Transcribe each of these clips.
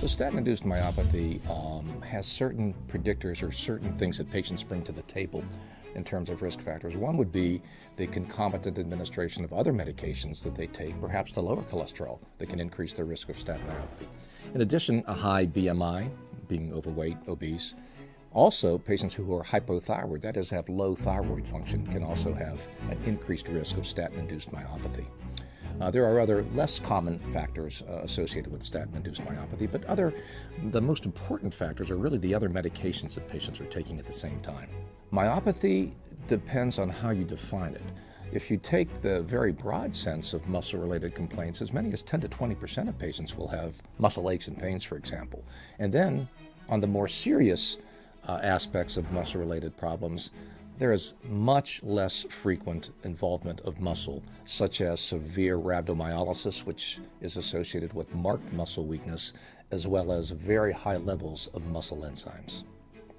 So statin-induced myopathy has certain predictors or certain things that patients bring to the table in terms of risk factors. One would be the concomitant administration of other medications that they take, perhaps to lower cholesterol, that can increase their risk of statin myopathy. In addition, a high BMI, being overweight, obese. Also, patients who are hypothyroid, that is, have low thyroid function, can also have an increased risk of statin-induced myopathy. There are other less common factors associated with statin-induced myopathy, but the most important factors are really the other medications that patients are taking at the same time. Myopathy depends on how you define it. If you take the very broad sense of muscle-related complaints, as many as 10 to 20% of patients will have muscle aches and pains, for example. And then, on the more serious aspects of muscle-related problems, there is much less frequent involvement of muscle, such as severe rhabdomyolysis, which is associated with marked muscle weakness, as well as very high levels of muscle enzymes.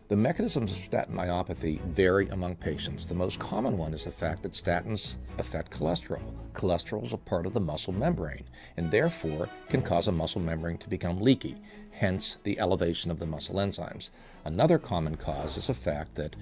The mechanisms of statin myopathy vary among patients. The most common one is the fact that statins affect cholesterol. Cholesterol is a part of the muscle membrane and therefore can cause a muscle membrane to become leaky, hence the elevation of the muscle enzymes. Another common cause is the fact that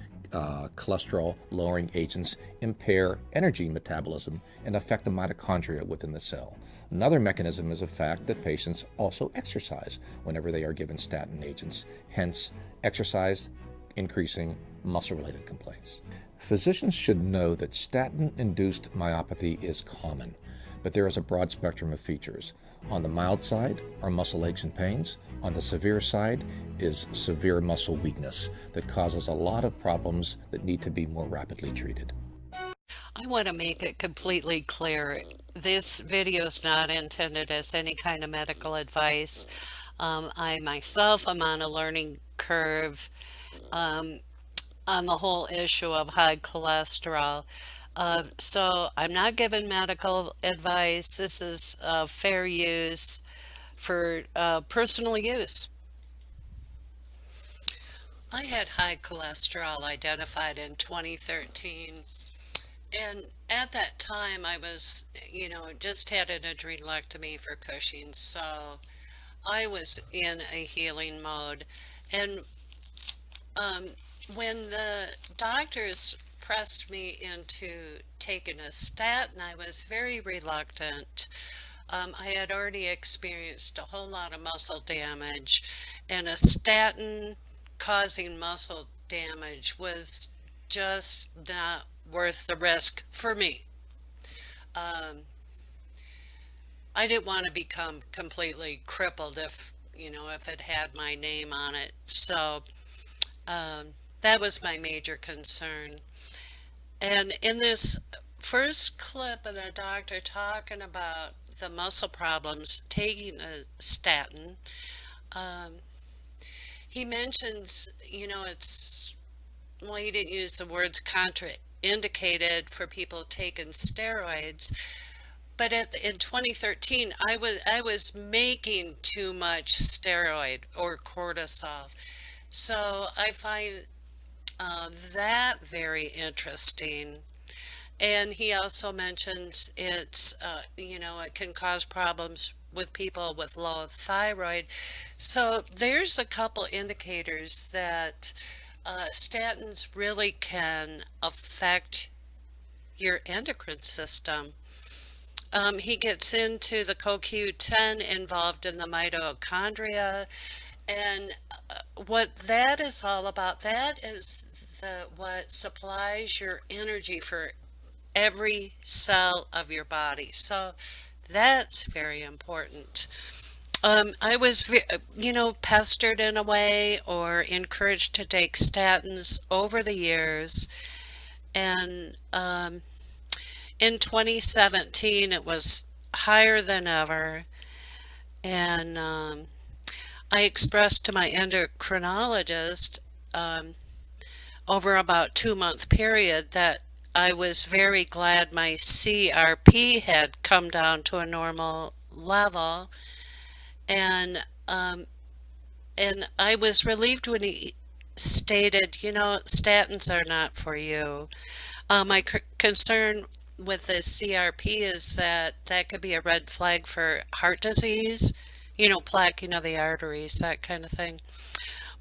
cholesterol-lowering agents impair energy metabolism and affect the mitochondria within the cell. Another mechanism is the fact that patients also exercise whenever they are given statin agents, hence exercise increasing muscle-related complaints. Physicians should know that statin-induced myopathy is common, but there is a broad spectrum of features. On the mild side are muscle aches and pains. On the severe side is severe muscle weakness that causes a lot of problems that need to be more rapidly treated. I want to make it completely clear. This video is not intended as any kind of medical advice. I myself am on a learning curve on the whole issue of high cholesterol. So I'm not giving medical advice. This is fair use for personal use. I had high cholesterol identified in 2013. And at that time, I was, just had an adrenalectomy for Cushing's. So I was in a healing mode. And um, when the doctors pressed me into taking a statin, I was very reluctant. I had already experienced a whole lot of muscle damage, and a statin causing muscle damage was just not worth the risk for me. Um, I didn't want to become completely crippled if it had my name on it. So that was my major concern. And in this first clip of the doctor talking about the muscle problems taking a statin, um, he mentions, well, he didn't use the words contraindicated for people taking steroids, but in 2013, I was making too much steroid or cortisol. So I find that very interesting. And he also mentions it can cause problems with people with low thyroid. So there's a couple indicators that statins really can affect your endocrine system. He gets into the CoQ10 involved in the mitochondria, and what that is all about, that is what supplies your energy for every cell of your body. So that's very important. I was, pestered in a way or encouraged to take statins over the years. And in 2017, it was higher than ever. And I expressed to my endocrinologist over about 2 month period that I was very glad my CRP had come down to a normal level, and I was relieved when he stated, statins are not for you. My concern with the CRP is that that could be a red flag for heart disease, plaquing of the arteries, that kind of thing.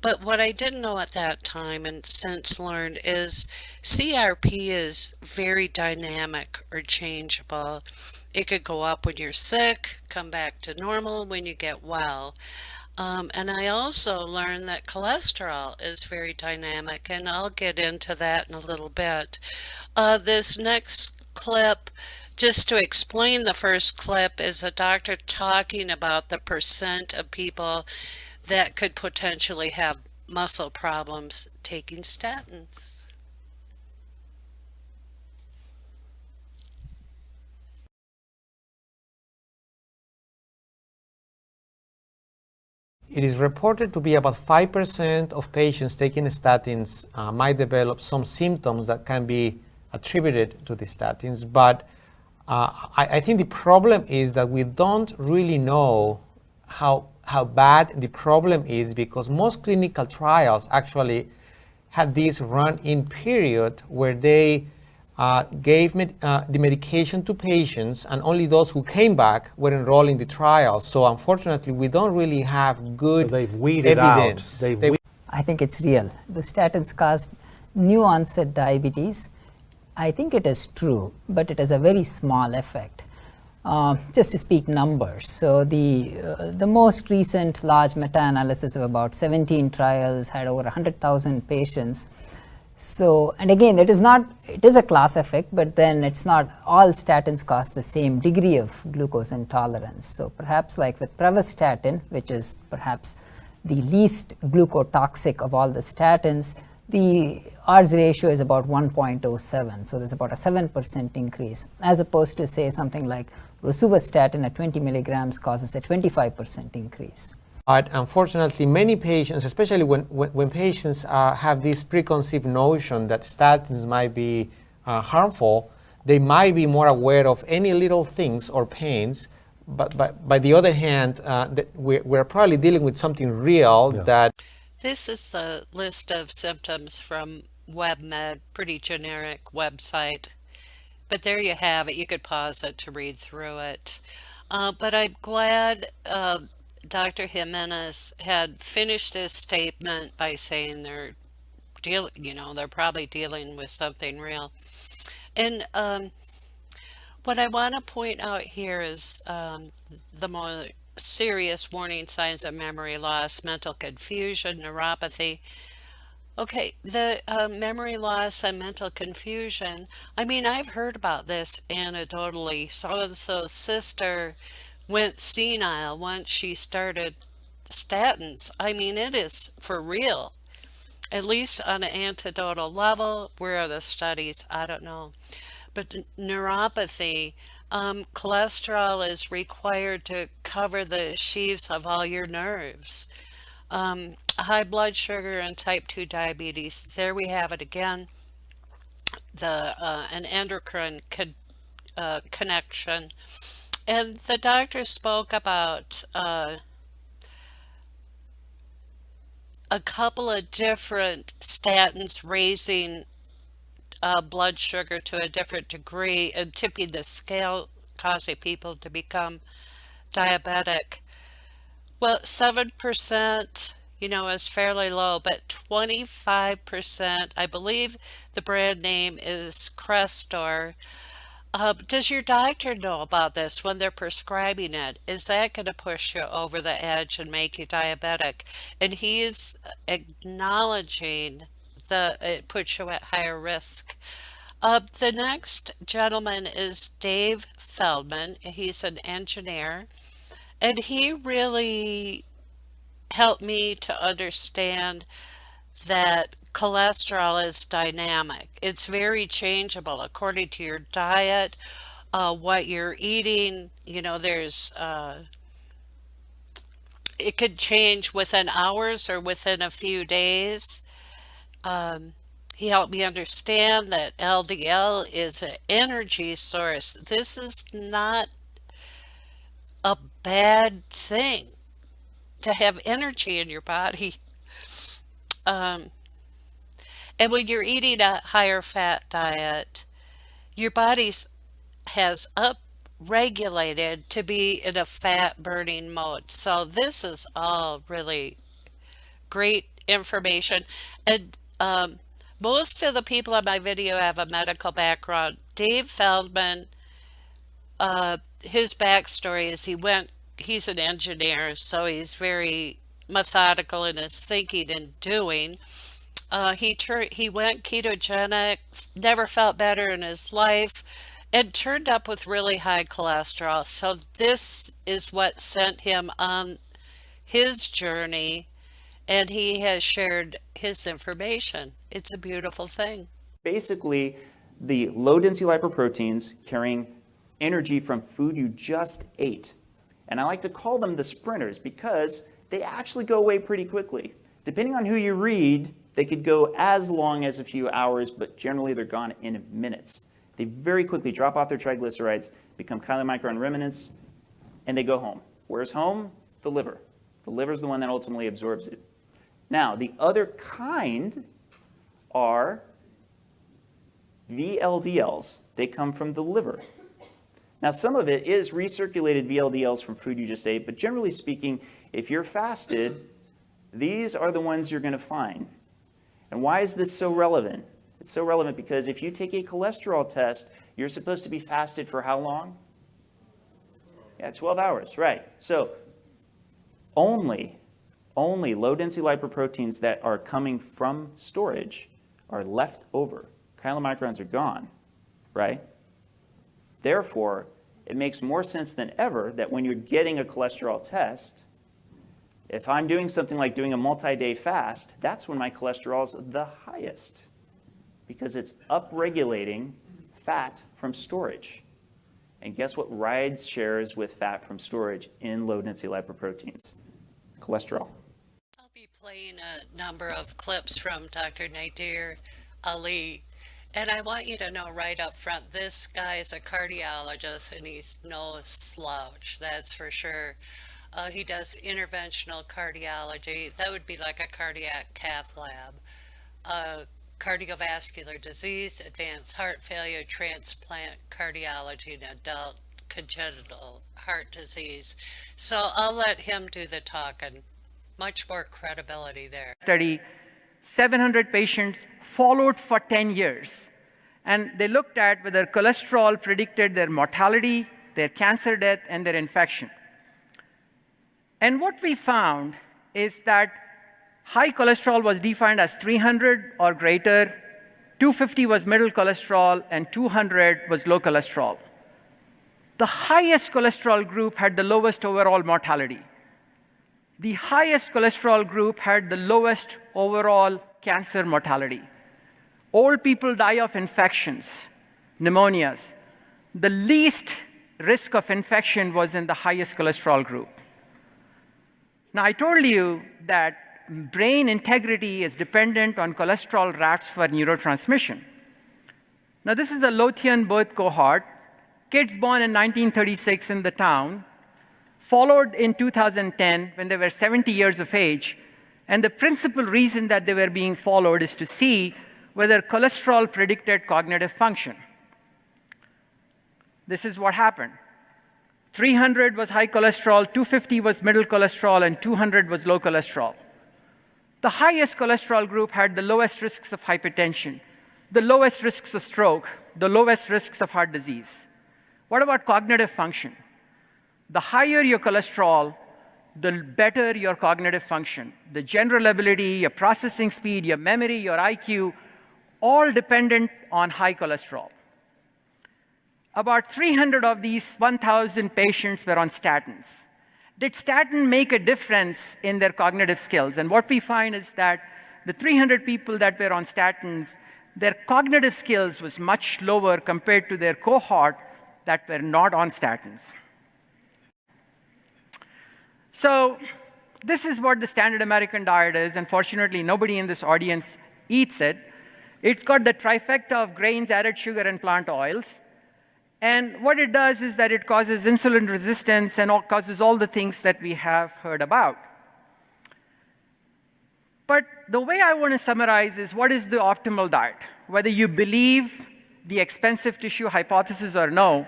But what I didn't know at that time and since learned is CRP is very dynamic or changeable. It could go up when you're sick, come back to normal when you get well. And I also learned that cholesterol is very dynamic, and I'll get into that in a little bit. This next clip, just to explain the first clip, is a doctor talking about the percent of people that could potentially have muscle problems taking statins. It is reported to be about 5% of patients taking statins might develop some symptoms that can be attributed to the statins. But I think the problem is that we don't really know how bad the problem is, because most clinical trials actually had this run-in period where they gave the medication to patients, and only those who came back were enrolled in the trial. So unfortunately, we don't really have good evidence. I think it's real. The statins cause new onset diabetes. I think it is true, but it has a very small effect. Just to speak numbers, so the most recent large meta-analysis of about 17 trials had over 100,000 patients. So, and again, it is a class effect, but then it's not all statins cause the same degree of glucose intolerance. So perhaps like with pravastatin, which is perhaps the least glucotoxic of all the statins, the odds ratio is about 1.07. So there's about a 7% increase, as opposed to say something like rosuvastatin at 20 milligrams causes a 25% increase. But unfortunately, many patients, especially when patients have this preconceived notion that statins might be harmful, they might be more aware of any little things or pains. But by the other hand, we're probably dealing with something real that... This is the list of symptoms from WebMed, pretty generic website. But there you have it. You could pause it to read through it. But I'm glad Dr. Jimenez had finished his statement by saying they're probably dealing with something real. And what I want to point out here is the more serious warning signs of memory loss, mental confusion, neuropathy. Okay, the memory loss and mental confusion, I mean, I've heard about this anecdotally. So-and-so's sister went senile once she started statins. I mean, it is for real, at least on an anecdotal level. Where are the studies? I don't know. But neuropathy, cholesterol is required to cover the sheaths of all your nerves. High blood sugar and type 2 diabetes. There we have it again. An endocrine connection. And the doctor spoke about a couple of different statins raising blood sugar to a different degree and tipping the scale, causing people to become diabetic. Well, 7%, is fairly low, but 25%, I believe the brand name is Crestor. Does your doctor know about this when they're prescribing it? Is that going to push you over the edge and make you diabetic? And he's acknowledging it puts you at higher risk. The next gentleman is Dave Feldman. He's an engineer, and he really helped me to understand that cholesterol is dynamic. It's very changeable according to your diet, what you're eating. It could change within hours or within a few days. He helped me understand that LDL is an energy source. This is not a bad thing to have energy in your body. And when you're eating a higher fat diet, your body has regulated to be in a fat burning mode. So this is all really great information. And most of the people on my video have a medical background. Dave Feldman, his backstory is he's an engineer, so he's very methodical in his thinking and doing. He went ketogenic, never felt better in his life, and turned up with really high cholesterol. So this is what sent him on his journey, and he has shared his information. It's a beautiful thing. Basically, the low-density lipoproteins carrying energy from food you just ate. And I like to call them the sprinters because they actually go away pretty quickly. Depending on who you read, they could go as long as a few hours, but generally they're gone in minutes. They very quickly drop off their triglycerides, become chylomicron remnants, and they go home. Where's home? The liver. The liver's the one that ultimately absorbs it. Now, the other kind are VLDLs. They come from the liver. Now, some of it is recirculated VLDLs from food you just ate, but generally speaking, if you're fasted, these are the ones you're going to find. And why is this so relevant? It's so relevant because if you take a cholesterol test, you're supposed to be fasted for how long? Yeah, 12 hours, right. So only low-density lipoproteins that are coming from storage are left over. Chylomicrons are gone, right? Therefore, it makes more sense than ever that when you're getting a cholesterol test, if I'm doing something like doing a multi-day fast, that's when my cholesterol is the highest because it's upregulating fat from storage. And guess what rides shares with fat from storage in low-density lipoproteins? Cholesterol. I'll be playing a number of clips from Dr. Nadir Ali. And I want you to know right up front, this guy is a cardiologist and he's no slouch, that's for sure. He does interventional cardiology. That would be like a cardiac cath lab. Cardiovascular disease, advanced heart failure, transplant cardiology, and adult congenital heart disease. So I'll let him do the talking. Much more credibility there. Study 700 patients followed for 10 years. And they looked at whether cholesterol predicted their mortality, their cancer death, and their infection. And what we found is that high cholesterol was defined as 300 or greater, 250 was middle cholesterol, and 200 was low cholesterol. The highest cholesterol group had the lowest overall mortality. The highest cholesterol group had the lowest overall cancer mortality. Old people die of infections, pneumonias. The least risk of infection was in the highest cholesterol group. Now, I told you that brain integrity is dependent on cholesterol rats for neurotransmission. Now, this is a Lothian birth cohort, kids born in 1936 in the town, followed in 2010 when they were 70 years of age. And the principal reason that they were being followed is to see whether cholesterol predicted cognitive function. This is what happened. 300 was high cholesterol, 250 was middle cholesterol, and 200 was low cholesterol. The highest cholesterol group had the lowest risks of hypertension, the lowest risks of stroke, the lowest risks of heart disease. What about cognitive function? The higher your cholesterol, the better your cognitive function. The general ability, your processing speed, your memory, your IQ, all dependent on high cholesterol. About 300 of these 1,000 patients were on statins. Did statin make a difference in their cognitive skills? And what we find is that the 300 people that were on statins, their cognitive skills was much lower compared to their cohort that were not on statins. So this is what the standard American diet is. Unfortunately, nobody in this audience eats it. It's got the trifecta of grains, added sugar, and plant oils. And what it does is that it causes insulin resistance and causes all the things that we have heard about. But the way I want to summarize is what is the optimal diet? Whether you believe the expensive tissue hypothesis or no,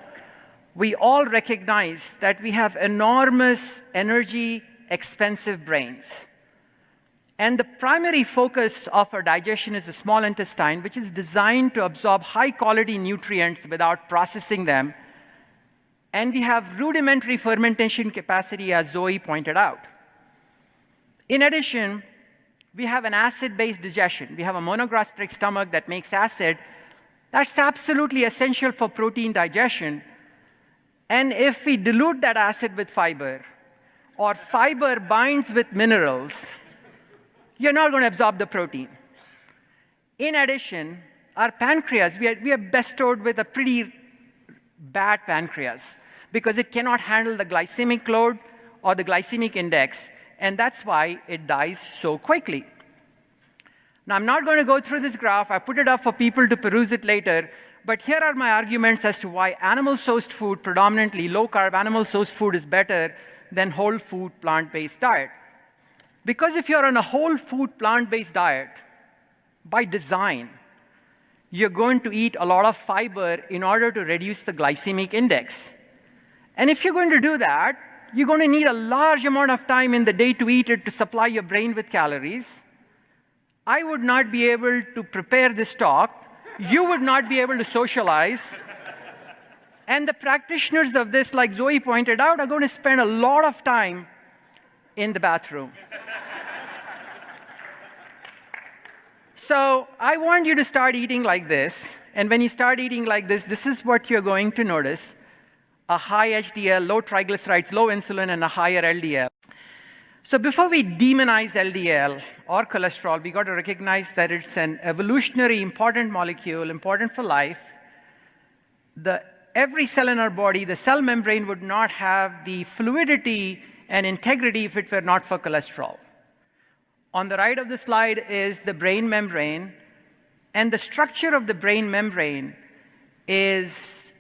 we all recognize that we have enormous energy, expensive brains. And the primary focus of our digestion is the small intestine, which is designed to absorb high-quality nutrients without processing them. And we have rudimentary fermentation capacity, as Zoe pointed out. In addition, we have an acid-based digestion. We have a monogastric stomach that makes acid. That's absolutely essential for protein digestion. And if we dilute that acid with fiber, or fiber binds with minerals, you're not going to absorb the protein. In addition, our pancreas, we are bestowed with a pretty bad pancreas because it cannot handle the glycemic load or the glycemic index, and that's why it dies so quickly. Now, I'm not going to go through this graph. I put it up for people to peruse it later, but here are my arguments as to why animal-sourced food, predominantly low-carb animal-sourced food, is better than whole food plant-based diet. Because if you're on a whole food plant-based diet, by design, you're going to eat a lot of fiber in order to reduce the glycemic index. And if you're going to do that, you're going to need a large amount of time in the day to eat it to supply your brain with calories. I would not be able to prepare this talk. You would not be able to socialize. And the practitioners of this, like Zoe pointed out, are going to spend a lot of time in the bathroom. So I want you to start eating like this. And when you start eating like this is what you're going to notice: a high HDL, low triglycerides, low insulin, and a higher LDL. So before we demonize LDL or cholesterol, we got to recognize that it's an evolutionary important molecule, important for life. Every cell in our body, the cell membrane, would not have the fluidity and integrity if it were not for cholesterol. On the right of the slide is the brain membrane, and the structure of the brain membrane is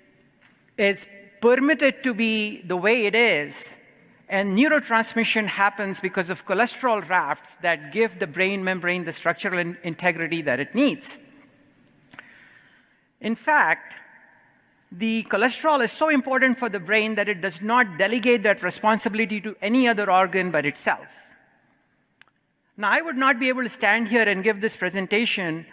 permitted to be the way it is, and neurotransmission happens because of cholesterol rafts that give the brain membrane the structural integrity that it needs. In fact, the cholesterol is so important for the brain that it does not delegate that responsibility to any other organ but itself. Now, I would not be able to stand here and give this presentation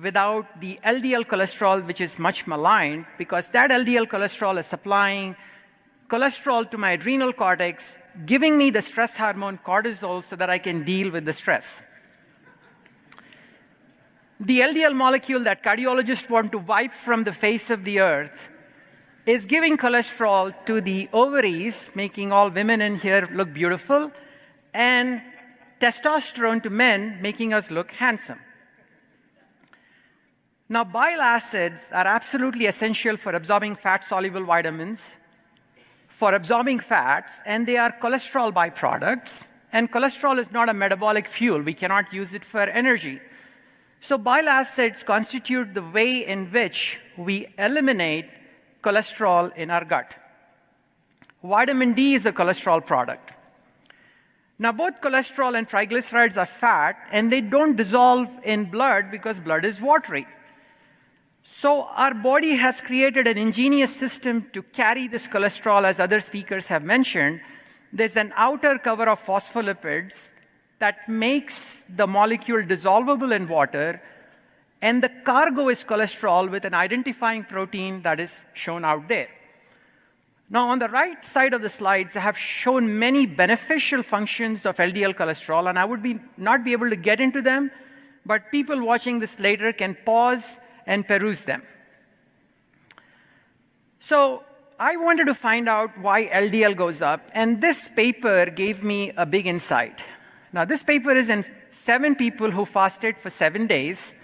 without the LDL cholesterol, which is much maligned, because that LDL cholesterol is supplying cholesterol to my adrenal cortex, giving me the stress hormone cortisol so that I can deal with the stress. The LDL molecule that cardiologists want to wipe from the face of the earth is giving cholesterol to the ovaries, making all women in here look beautiful, and testosterone to men, making us look handsome. Now, bile acids are absolutely essential for absorbing fat-soluble vitamins, for absorbing fats, and they are cholesterol byproducts. And cholesterol is not a metabolic fuel. We cannot use it for energy. So bile acids constitute the way in which we eliminate cholesterol in our gut. Vitamin D is a cholesterol product. Now, both cholesterol and triglycerides are fat, and they don't dissolve in blood because blood is watery. So our body has created an ingenious system to carry this cholesterol, as other speakers have mentioned. There's an outer cover of phospholipids that makes the molecule dissolvable in water, and the cargo is cholesterol with an identifying protein that is shown out there. Now, on the right side of the slides, I have shown many beneficial functions of LDL cholesterol, and I would not be able to get into them, but people watching this later can pause and peruse them. So I wanted to find out why LDL goes up, and this paper gave me a big insight. Now, this paper is in 7 people who fasted for 7 days,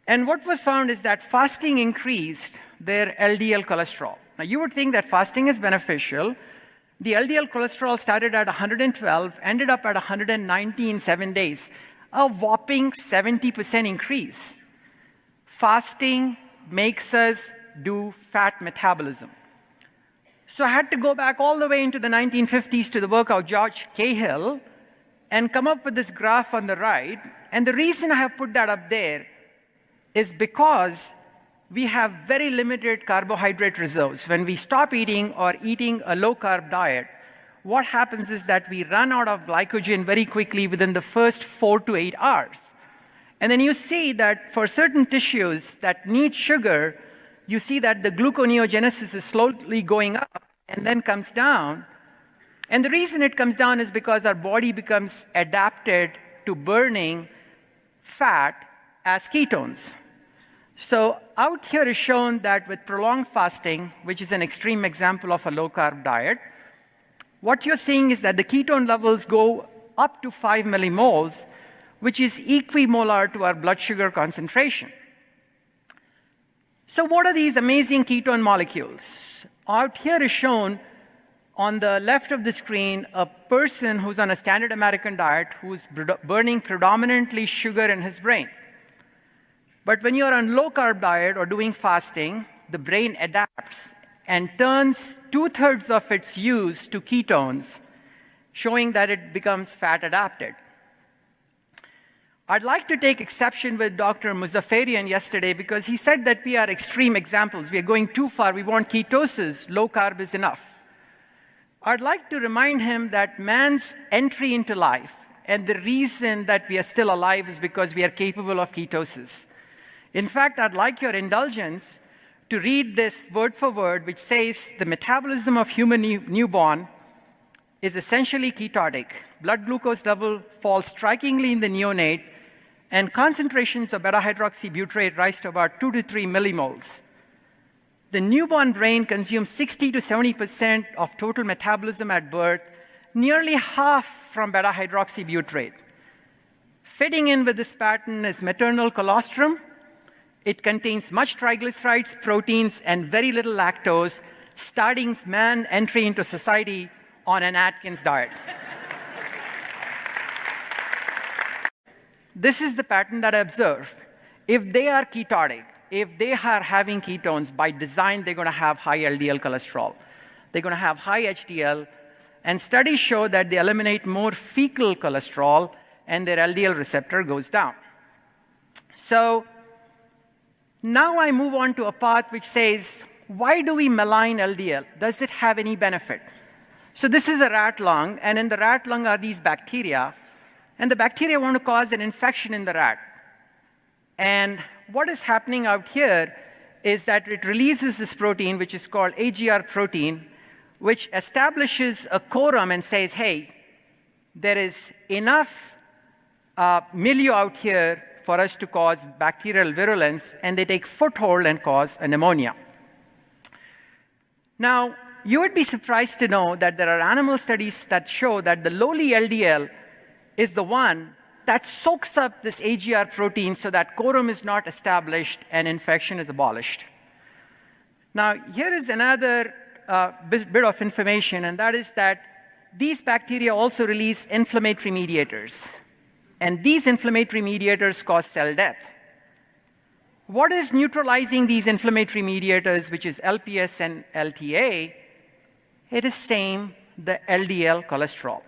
and what was found is that fasting increased their LDL cholesterol. Now, you would think that fasting is beneficial. The LDL cholesterol started at 112, ended up at 190 in 7 days, a whopping 70% increase. Fasting makes us do fat metabolism. So I had to go back all the way into the 1950s to the work of George Cahill and come up with this graph on the right. And the reason I have put that up there is because we have very limited carbohydrate reserves. When we stop eating or eating a low-carb diet, what happens is that we run out of glycogen very quickly within the first 4 to 8 hours. And then you see that for certain tissues that need sugar, you see that the gluconeogenesis is slowly going up and then comes down. And the reason it comes down is because our body becomes adapted to burning fat as ketones. So out here is shown that with prolonged fasting, which is an extreme example of a low-carb diet, what you're seeing is that the ketone levels go up to 5 millimoles, which is equimolar to our blood sugar concentration. So what are these amazing ketone molecules? Out here is shown on the left of the screen a person who's on a standard American diet who's burning predominantly sugar in his brain. But when you're on low-carb diet or doing fasting, the brain adapts and turns 2/3 of its use to ketones, showing that it becomes fat adapted. I'd like to take exception with Dr. Muzaffarian yesterday because he said that we are extreme examples. We are going too far. We want ketosis. Low carb is enough. I'd like to remind him that man's entry into life and the reason that we are still alive is because we are capable of ketosis. In fact, I'd like your indulgence to read this word for word, which says the metabolism of human newborn is essentially ketotic. Blood glucose level falls strikingly in the neonate, and concentrations of beta-hydroxybutyrate rise to about 2 to 3 millimoles. The newborn brain consumes 60 to 70% of total metabolism at birth, nearly half from beta-hydroxybutyrate. Fitting in with this pattern is maternal colostrum. It contains much triglycerides, proteins, and very little lactose, starting man entry into society on an Atkins diet. This is the pattern that I observed. If they are ketotic, if they are having ketones, by design, they're going to have high LDL cholesterol. They're going to have high HDL, and studies show that they eliminate more fecal cholesterol, and their LDL receptor goes down. So now I move on to a path which says, why do we malign LDL? Does it have any benefit? So this is a rat lung, and in the rat lung are these bacteria, and the bacteria want to cause an infection in the rat. And what is happening out here is that it releases this protein, which is called AGR protein, which establishes a quorum and says, hey, there is enough milieu out here for us to cause bacterial virulence, and they take foothold and cause a pneumonia. Now, you would be surprised to know that there are animal studies that show that the lowly LDL is the one that soaks up this AGR protein so that quorum is not established and infection is abolished. Now, here is another bit of information, and that is that these bacteria also release inflammatory mediators. And these inflammatory mediators cause cell death. What is neutralizing these inflammatory mediators, which is LPS and LTA? It is same, the LDL cholesterol.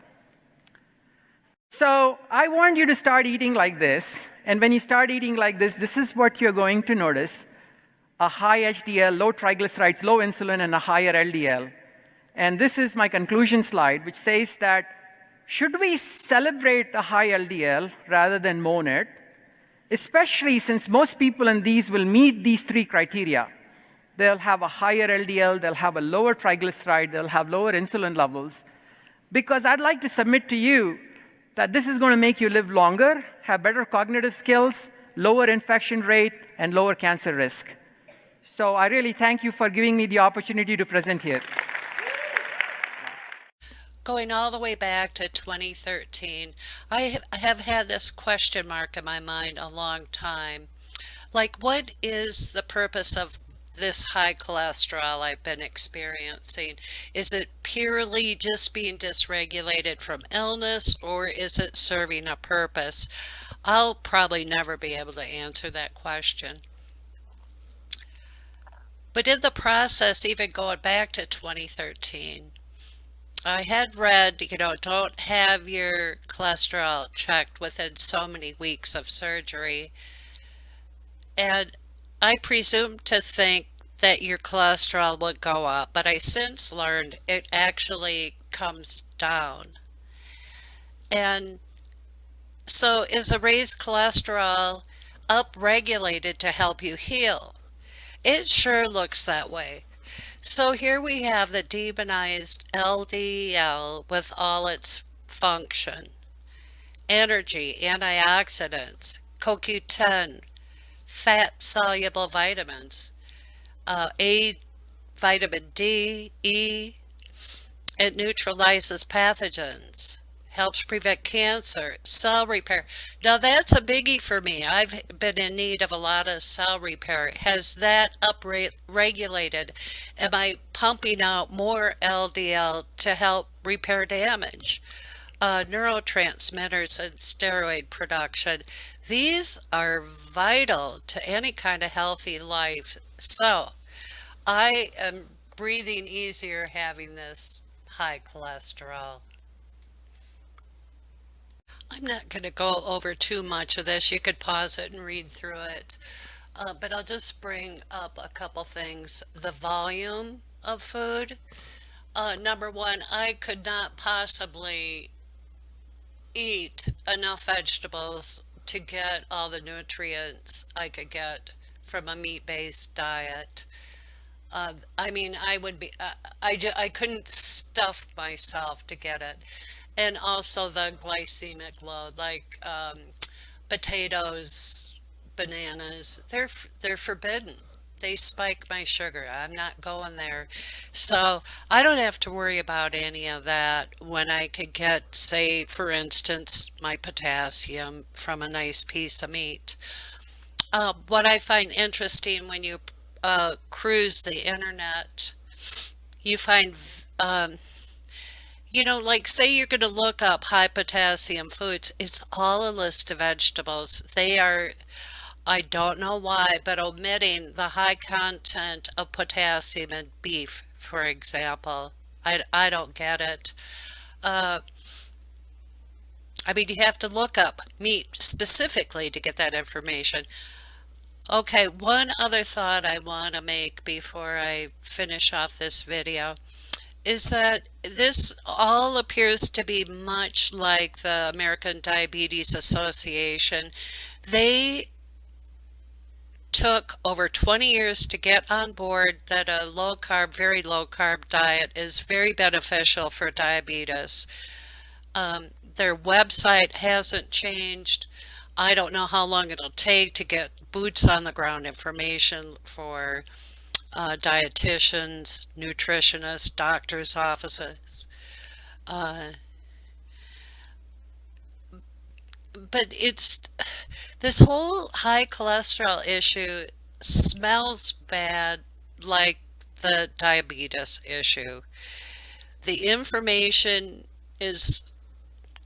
So I want you to start eating like this. And when you start eating like this is what you're going to notice. A high HDL, low triglycerides, low insulin, and a higher LDL. And this is my conclusion slide, which says that should we celebrate a high LDL rather than mourn it, especially since most people in these will meet these 3 criteria. They'll have a higher LDL, they'll have a lower triglyceride, they'll have lower insulin levels. Because I'd like to submit to you that this is going to make you live longer, have better cognitive skills, lower infection rate, and lower cancer risk. So I really thank you for giving me the opportunity to present here. Going all the way back to 2013, I have had this question mark in my mind a long time. Like, what is the purpose of this high cholesterol I've been experiencing? Is it purely just being dysregulated from illness, or is it serving a purpose? I'll probably never be able to answer that question. But in the process, even going back to 2013, I had read, don't have your cholesterol checked within so many weeks of surgery. And I presumed to think that your cholesterol would go up, but I since learned it actually comes down. And so is a raised cholesterol upregulated to help you heal? It sure looks that way. So here we have the demonized LDL with all its function. Energy, antioxidants, CoQ10, fat-soluble vitamins, A, vitamin D, E. It neutralizes pathogens, helps prevent cancer, cell repair. Now that's a biggie for me. I've been in need of a lot of cell repair. Has that upregulated? Am I pumping out more LDL to help repair damage? Neurotransmitters and steroid production. These are vital to any kind of healthy life. So I am breathing easier having this high cholesterol. I'm not going to go over too much of this. You could pause it and read through it. But I'll just bring up a couple things. The volume of food. Number one, I could not possibly eat enough vegetables to get all the nutrients I could get from a meat-based diet. I mean, I couldn't stuff myself to get it. And also the glycemic load, like potatoes, bananas, they're forbidden. They spike my sugar. I'm not going there. So I don't have to worry about any of that when I could get, say, for instance, my potassium from a nice piece of meat. What I find interesting when you cruise the internet, you find, like say you're going to look up high potassium foods, it's all a list of vegetables. They are, I don't know why, but omitting the high content of potassium in beef, for example. I don't get it. I mean, you have to look up meat specifically to get that information. Okay, one other thought I want to make before I finish off this video is that this all appears to be much like the American Diabetes Association. They took over 20 years to get on board that a low-carb, very low-carb diet is very beneficial for diabetes. Their website hasn't changed. I don't know how long it'll take to get boots on the ground information for dietitians, nutritionists, doctors' offices. But it's this whole high cholesterol issue smells bad like the diabetes issue. The information is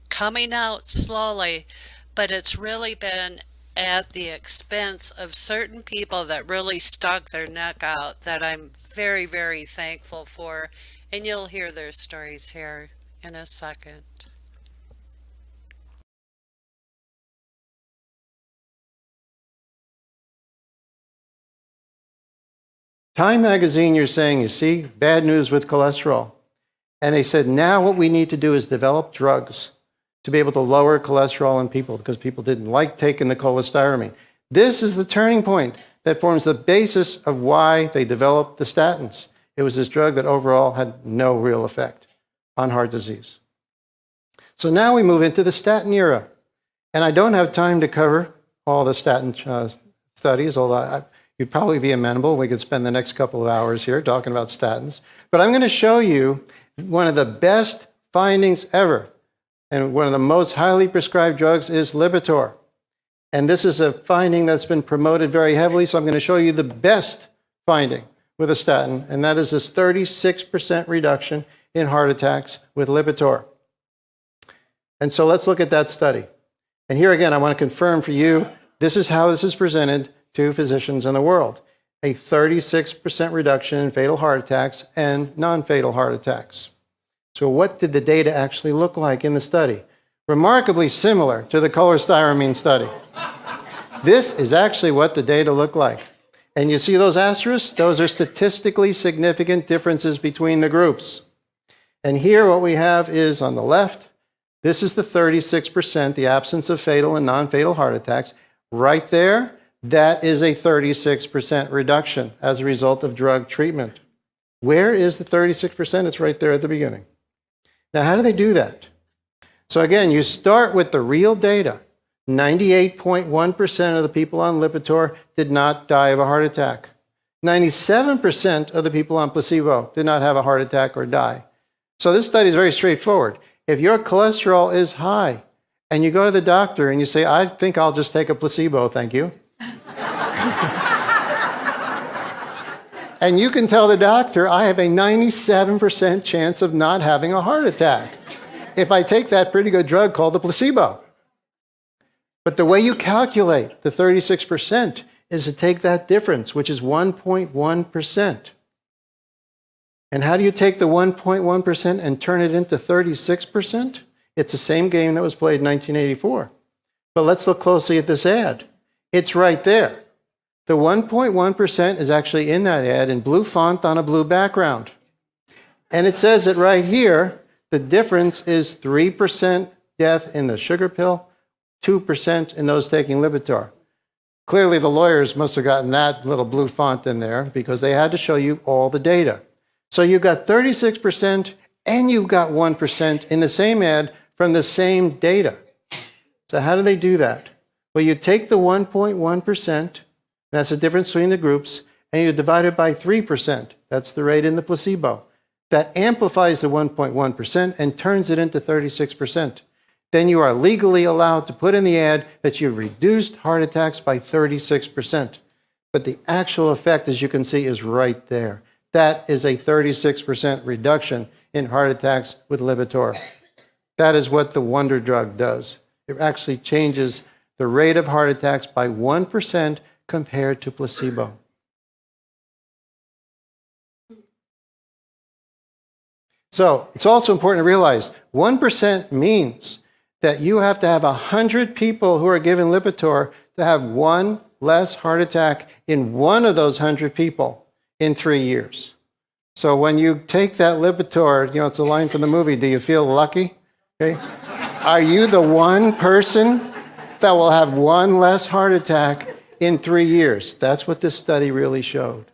coming out slowly, but it's really been at the expense of certain people that really stuck their neck out that I'm very, very thankful for. And you'll hear their stories here in a second. Time magazine, you're saying, you see, bad news with cholesterol. And they said, now what we need to do is develop drugs to be able to lower cholesterol in people because people didn't like taking the cholestyramine. This is the turning point that forms the basis of why they developed the statins. It was this drug that overall had no real effect on heart disease. So now we move into the statin era. And I don't have time to cover all the statin studies, although you'd probably be amenable. We could spend the next couple of hours here talking about statins. But I'm going to show you one of the best findings ever. And one of the most highly prescribed drugs is Lipitor. And this is a finding that's been promoted very heavily. So I'm going to show you the best finding with a statin. And that is this 36% reduction in heart attacks with Lipitor. And so let's look at that study. And here again, I want to confirm for you, this is how this is presented to physicians in the world. A 36% reduction in fatal heart attacks and non-fatal heart attacks. So what did the data actually look like in the study? Remarkably similar to the cholestyramine study. This is actually what the data looked like. And you see those asterisks? Those are statistically significant differences between the groups. And here what we have is on the left, this is the 36%, the absence of fatal and non-fatal heart attacks. Right there, that is a 36% reduction as a result of drug treatment. Where is the 36%? It's right there at the beginning. Now, how do they do that? So again, you start with the real data. 98.1% of the people on Lipitor did not die of a heart attack. 97% of the people on placebo did not have a heart attack or die. So this study is very straightforward. If your cholesterol is high and you go to the doctor and you say, I think I'll just take a placebo, thank you. And you can tell the doctor, I have a 97% chance of not having a heart attack if I take that pretty good drug called the placebo. But the way you calculate the 36% is to take that difference, which is 1.1%. And how do you take the 1.1% and turn it into 36%? It's the same game that was played in 1984. But let's look closely at this ad. It's right there. The 1.1% is actually in that ad in blue font on a blue background. And it says it right here. The difference is 3% death in the sugar pill, 2% in those taking Lipitor. Clearly, the lawyers must have gotten that little blue font in there because they had to show you all the data. So you've got 36% and you've got 1% in the same ad from the same data. So how do they do that? Well, you take the 1.1%, that's the difference between the groups, and you divide it by 3%. That's the rate in the placebo. That amplifies the 1.1% and turns it into 36%. Then you are legally allowed to put in the ad that you've reduced heart attacks by 36%. But the actual effect, as you can see, is right there. That is a 36% reduction in heart attacks with Lipitor. That is what the wonder drug does. It actually changes the rate of heart attacks by 1% compared to placebo. So it's also important to realize 1% means that you have to have 100 people who are given Lipitor to have one less heart attack in one of those 100 people in 3 years. So when you take that Lipitor, you know, it's a line from the movie, do you feel lucky? Okay. Are you the one person that will have one less heart attack in 3 years? That's what this study really showed.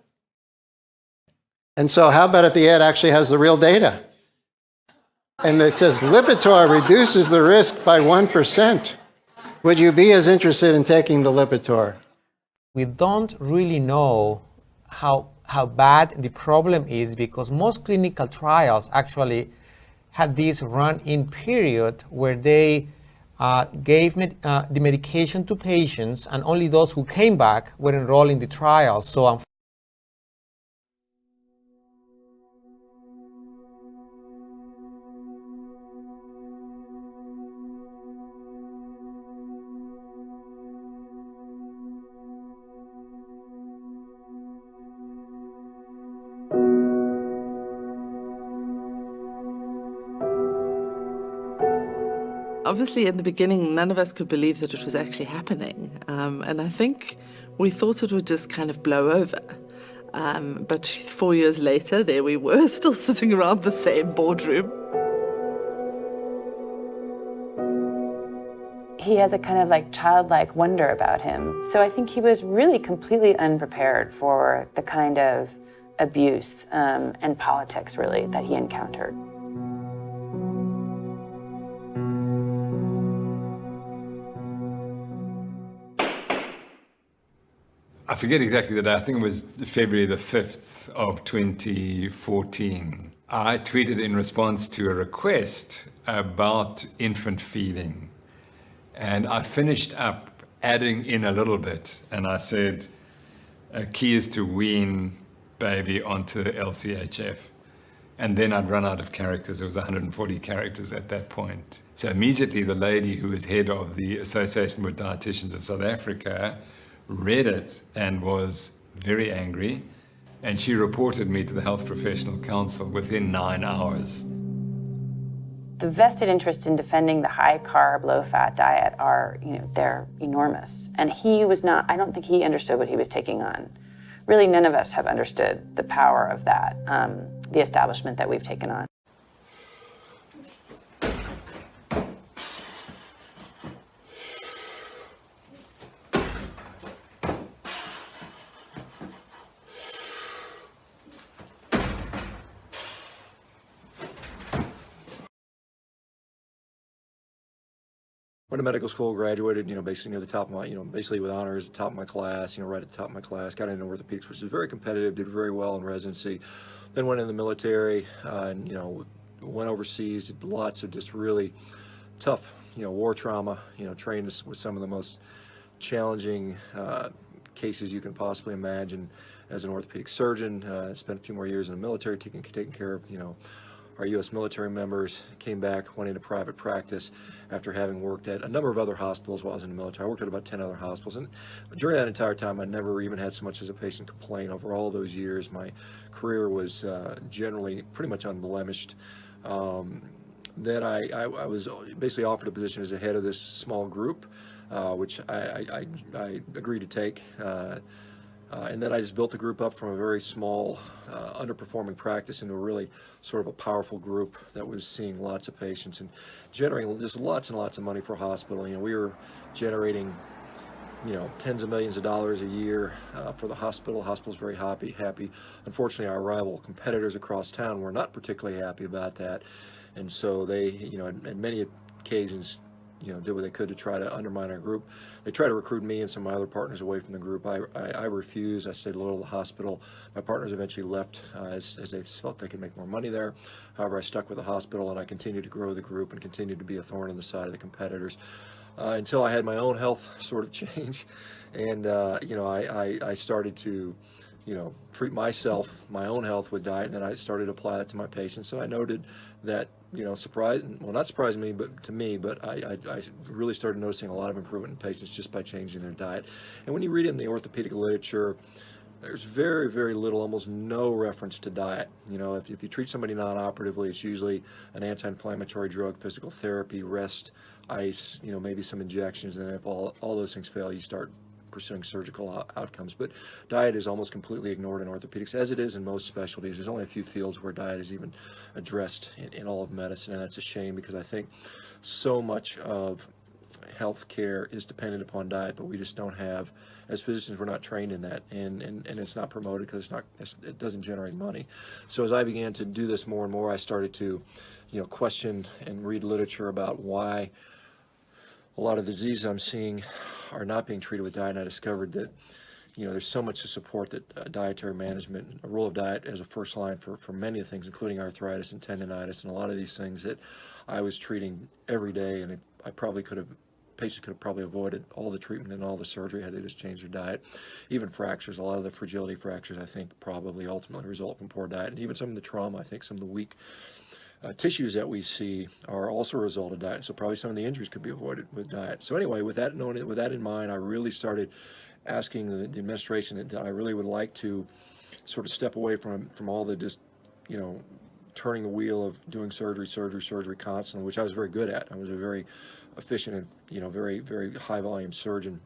And so how about if the ad actually has the real data? And it says Lipitor reduces the risk by 1%. Would you be as interested in taking the Lipitor? We don't really know how bad the problem is because most clinical trials actually had this run-in period where they gave the medication to patients and only those who came back were enrolled in the trial. So obviously, in the beginning, none of us could believe that it was actually happening. And I think we thought it would just kind of blow over. But 4 years later, there we were, still sitting around the same boardroom. He has a kind of like childlike wonder about him. So I think he was really completely unprepared for the kind of abuse and politics, really, that he encountered. I forget exactly the day. I think it was February the 5th of 2014. I tweeted in response to a request about infant feeding. And I finished up adding in a little bit. And I said, key is to wean baby onto LCHF. And then I'd run out of characters. It was 140 characters at that point. So immediately the lady who was head of the Association with Dietitians of South Africa read it and was very angry, and she reported me to the Health Professional Council within 9 hours. The vested interest in defending the high-carb, low-fat diet are, they're enormous. And he was not, I don't think he understood what he was taking on, really none of us have understood the power of that, the establishment that we've taken on. Went to medical school, graduated, basically near the top of my, basically with honors, top of my class, right at the top of my class, got into orthopedics, which is very competitive, did very well in residency, then went in the military, and, went overseas, did lots of just really tough, war trauma, trained with some of the most challenging cases you can possibly imagine as an orthopedic surgeon, spent a few more years in the military taking care of, our U.S. military members, came back, went into private practice after having worked at a number of other hospitals while I was in the military. I worked at about 10 other hospitals, and during that entire time, I never even had so much as a patient complaint. Over all those years, my career was generally pretty much unblemished. Then I was basically offered a position as a head of this small group, which I agreed to take. And then I just built the group up from a very small, underperforming practice into a really sort of a powerful group that was seeing lots of patients and generating just lots and lots of money for a hospital. We were generating, tens of millions of dollars a year for the hospital. The hospital's very happy. Unfortunately, our rival competitors across town were not particularly happy about that. And so they, on many occasions, did what they could to try to undermine our group. They tried to recruit me and some of my other partners away from the group. I refused. I stayed loyal to the hospital. My partners eventually left as they felt they could make more money there. However, I stuck with the hospital and I continued to grow the group and continued to be a thorn in the side of the competitors until I had my own health sort of change. And, I started to, treat my own health with diet, and then I started to apply that to my patients. And I noted that, not surprising me, but I really started noticing a lot of improvement in patients just by changing their diet. And when you read in the orthopedic literature, there's very, very little, almost no reference to diet. If you treat somebody non-operatively, it's usually an anti-inflammatory drug, physical therapy, rest, ice, maybe some injections, and then if all those things fail, you start pursuing surgical outcomes. But diet is almost completely ignored in orthopedics, as it is in most specialties. There's only a few fields where diet is even addressed in all of medicine, and that's a shame because I think so much of healthcare is dependent upon diet, but we just don't have, as physicians, we're not trained in that, and it's not promoted because it doesn't generate money. So as I began to do this more and more, I started to, question and read literature about why a lot of the diseases I'm seeing are not being treated with diet, and I discovered that, there's so much to support that dietary management, a role of diet as a first line for many of the things, including arthritis and tendonitis, and a lot of these things that I was treating every day, and patients could have probably avoided all the treatment and all the surgery had they just changed their diet. Even fractures, a lot of the fragility fractures, I think, probably ultimately result from poor diet, and even some of the trauma, I think some of the weak tissues that we see are also a result of diet, so probably some of the injuries could be avoided with diet. So anyway, with that in mind, I really started asking the administration that I really would like to sort of step away from all the just, turning the wheel of doing surgery constantly, which I was very good at. I was a very efficient and, very, very high volume surgeon.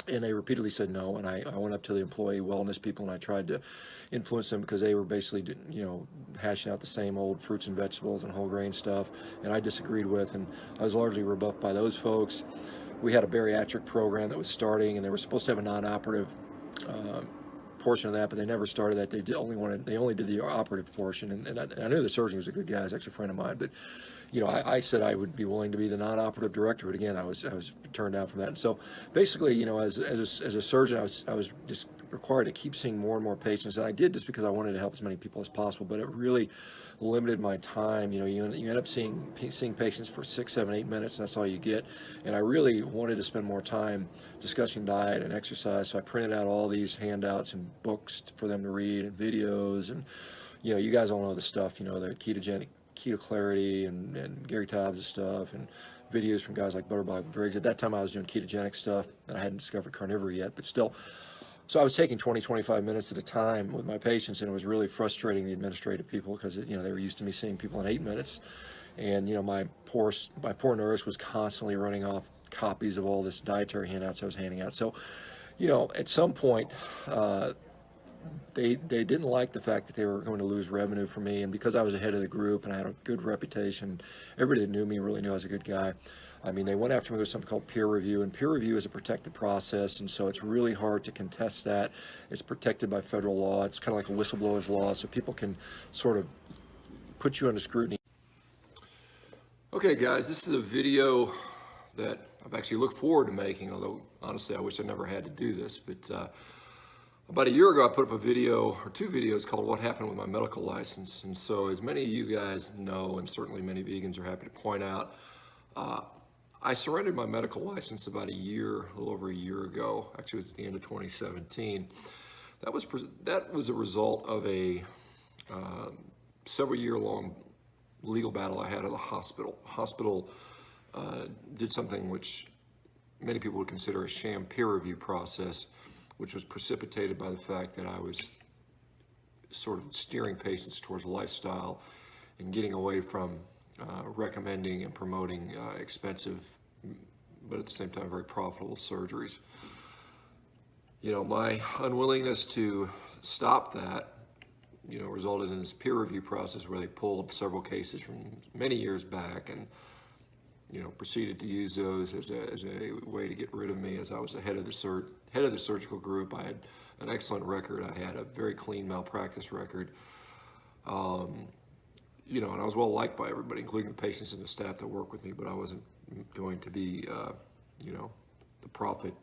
And they repeatedly said no, and I went up to the employee wellness people and I tried to influence them because they were basically, hashing out the same old fruits and vegetables and whole grain stuff, and I disagreed with, and I was largely rebuffed by those folks. We had a bariatric program that was starting, and they were supposed to have a non-operative portion of that, but they never started that. They only did the operative portion, and I knew the surgeon was a good guy. He's actually a friend of mine, but I said I would be willing to be the non-operative director, but again, I was turned down from that. And so basically, as a surgeon, I was just required to keep seeing more and more patients, and I did just because I wanted to help as many people as possible, but it really limited my time. You end up seeing patients for 6, 7, 8 minutes, and that's all you get. And I really wanted to spend more time discussing diet and exercise, so I printed out all these handouts and books for them to read and videos, and you guys all know the stuff, the Keto Clarity and Gary Taubes' stuff, and videos from guys like Butterbob Briggs. At that time, I was doing ketogenic stuff, and I hadn't discovered carnivore yet, but still. So I was taking 20, 25 minutes at a time with my patients, and it was really frustrating the administrative people because they were used to me seeing people in 8 minutes, and my poor nurse was constantly running off copies of all this dietary handouts I was handing out. So, at some point, they didn't like the fact that they were going to lose revenue for me, and because I was ahead of the group and I had a good reputation, everybody that knew me really knew I was a good guy. I mean, they went after me with something called peer review, and peer review is a protected process, and so it's really hard to contest that. It's protected by federal law. It's kind of like a whistleblower's law, so people can sort of put you under scrutiny. Okay, guys, this is a video that I've actually looked forward to making, although honestly I wish I never had to do this. But about a year ago, I put up a video, or two videos, called What Happened with My Medical License. And so as many of you guys know, and certainly many vegans are happy to point out, I surrendered my medical license about a little over a year ago. Actually, it was at the end of 2017. That was a result of a several-year-long legal battle I had at the hospital. The hospital did something which many people would consider a sham peer review process, which was precipitated by the fact that I was sort of steering patients towards a lifestyle and getting away from recommending and promoting expensive, but at the same time very profitable surgeries. You know, my unwillingness to stop that, you know, resulted in this peer review process where they pulled several cases from many years back and, you know, proceeded to use those as a way to get rid of me, as I was the head of the surgical group. I had an excellent record. I had a very clean malpractice record. You know, and I was well liked by everybody, including the patients and the staff that work with me, but I wasn't going to be, you know, the profit,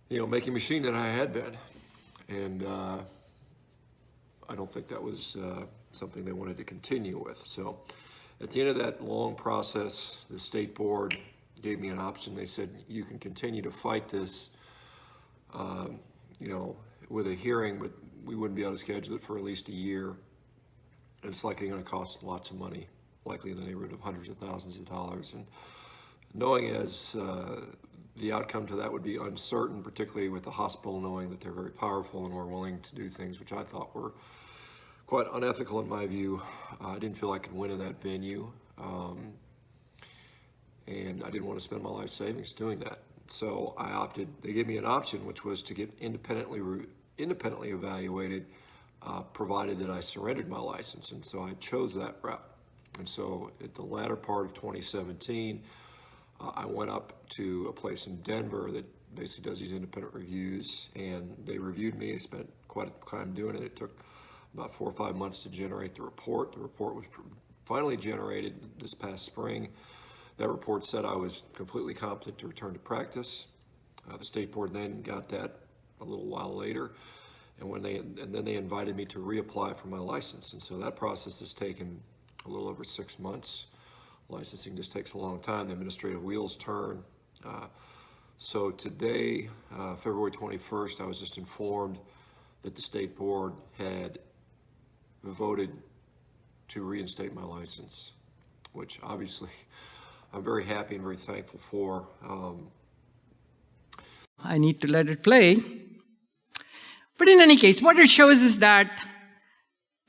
you know, making machine that I had been. And I don't think that was something they wanted to continue with. So at the end of that long process, the state board gave me an option. They said, you can continue to fight this, you know, with a hearing, but we wouldn't be able to schedule it for at least a year. And it's likely going to cost lots of money, likely in the neighborhood of hundreds of thousands of dollars. And knowing as the outcome to that would be uncertain, particularly with the hospital knowing that they're very powerful and were willing to do things which I thought were quite unethical in my view, I didn't feel I could win in that venue. And I didn't want to spend my life savings doing that. So I opted, they gave me an option, which was to get independently evaluated, provided that I surrendered my license. And so I chose that route. And so at the latter part of 2017, I went up to a place in Denver that basically does these independent reviews, and they reviewed me. I spent quite a time doing it. It took about 4 or 5 months to generate the report. The report was finally generated this past spring. That report said I was completely competent to return to practice. The state board then got that a little while later, and then they invited me to reapply for my license. And so that process has taken a little over 6 months. Licensing just takes a long time. The administrative wheels turn. So today, February 21st, I was just informed that the state board had voted to reinstate my license, which obviously I'm very happy and very thankful for. I need to let it play. But in any case, what it shows is that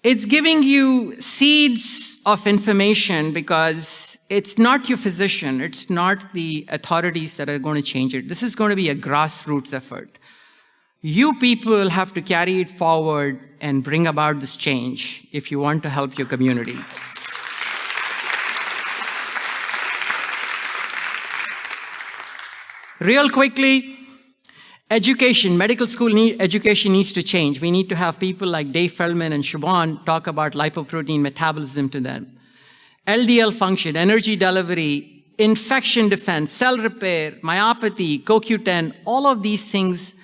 it's giving you seeds of information, because it's not your physician, it's not the authorities that are going to change it. This is going to be a grassroots effort. You people have to carry it forward and bring about this change if you want to help your community. Real quickly, education, medical school education needs to change. We need to have people like Dave Feldman and Siobhan talk about lipoprotein metabolism to them. LDL function, energy delivery, infection defense, cell repair, myopathy, CoQ10, all of these things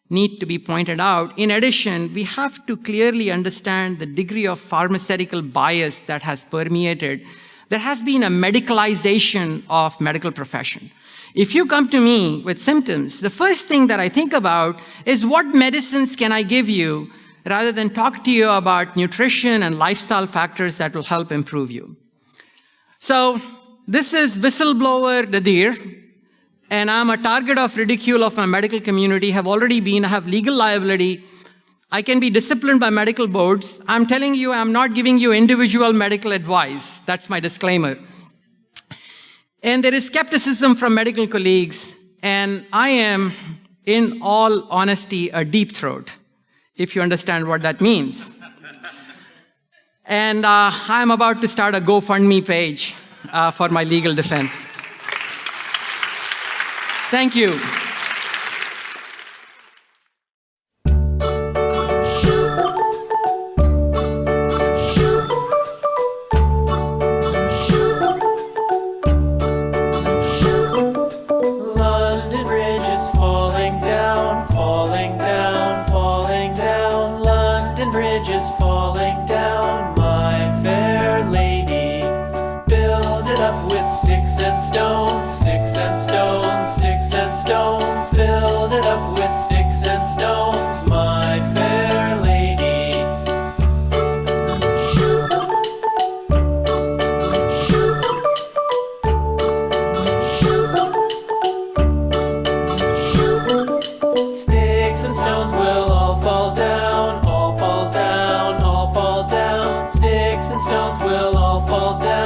need to be pointed out. In addition, we have to clearly understand the degree of pharmaceutical bias that has permeated. There has been a medicalization of medical profession. If you come to me with symptoms, the first thing that I think about is what medicines can I give you, rather than talk to you about nutrition and lifestyle factors that will help improve you. So this is whistleblower Nadir, and I'm a target of ridicule of my medical community, have legal liability. I can be disciplined by medical boards. I'm telling you, I'm not giving you individual medical advice. That's my disclaimer. And there is skepticism from medical colleagues, and I am in all honesty, a deep throat, if you understand what that means. And I'm about to start a GoFundMe page for my legal defense. Thank you. London Bridge is falling down, falling down, falling down. London Bridge is falling down, my fair lady. Build it up with sticks and stones, sticks and stones, sticks and stones. Build it up with sticks and stones, my fair lady. Sticks and stones will all fall down, all fall down, all fall down. Sticks and stones will all fall down.